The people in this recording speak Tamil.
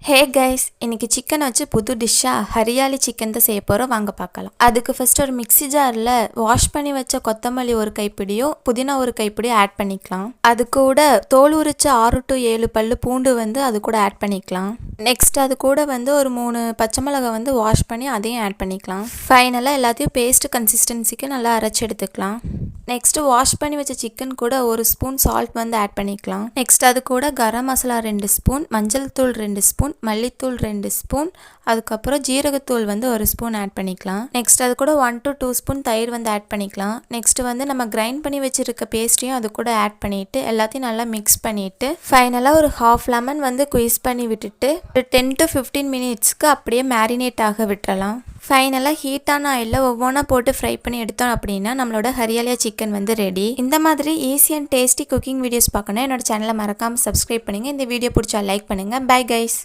ஹே கைஸ், இன்னைக்கு சிக்கன் வச்சு புது டிஷ்ஷாக ஹரியாலி சிக்கன் தான் செய்ய போகிறோம். வாங்க பார்க்கலாம். அதுக்கு ஃபர்ஸ்ட் ஒரு மிக்ஸி ஜாரில் வாஷ் பண்ணி வச்ச கொத்தமல்லி ஒரு கைப்பிடியும் புதினா ஒரு கைப்பிடியும் ஆட் பண்ணிக்கலாம். அது கூட தோல் உரிச்ச 6 to 7 பல்லு பூண்டு அது கூட ஆட் பண்ணிக்கலாம். நெக்ஸ்ட் அது கூட ஒரு 3 பச்சை மிளகாய் வாஷ் பண்ணி அதையும் ஆட் பண்ணிக்கலாம். ஃபைனலாக எல்லாத்தையும் பேஸ்ட் கன்சிஸ்டன்சிக்கு நல்லா அரைச்சி எடுத்துக்கலாம். நெக்ஸ்ட் வாஷ் பண்ணி வச்ச சிக்கன் கூட 1 ஸ்பூன் சால்ட் ஆட் பண்ணிக்கலாம். நெக்ஸ்ட் அது கூட கரம் மசாலா 2 ஸ்பூன், மஞ்சள் தூள் 2 ஸ்பூன், மல்லித்தூள் 2 ஸ்பூன், அதுக்கப்புறம் ஜீரகத்தூள் 1 ஸ்பூன் ஆட் பண்ணிக்கலாம். நெக்ஸ்ட் அது கூட 1 to 2 ஸ்பூன் தயிர் ஆட் பண்ணிக்கலாம். நெக்ஸ்ட் நம்ம கிரைண்ட் பண்ணி வச்சிருக்க பேஸ்ட்டையும் அது கூட ஆட் பண்ணிட்டு எல்லாத்தையும் நல்லா மிக்ஸ் பண்ணிட்டு ஃபைனலாக ஒரு ஹாஃப் லெமன் குயிஸ் பண்ணி விட்டுட்டு ஒரு 10 to 15 மினிட்ஸ்க்கு அப்படியே மேரினேட் ஆக விட்டுறலாம். ஃபைனலாக ஹீட்டான ஆயிலில் ஒவ்வொன்றா போட்டு ஃப்ரை பண்ணி எடுத்தோம் அப்படின்னா நம்மளோட ஹரியாலியா சிக்கன் ரெடி. இந்த மாதிரி easy and tasty cooking videos பார்க்கணும் என்னோட சேனலை மறக்காமல் சப்ஸ்கிரைப் பண்ணுங்கள். இந்த வீடியோ பிடிச்சா லைக் பண்ணுங்கள். Bye guys.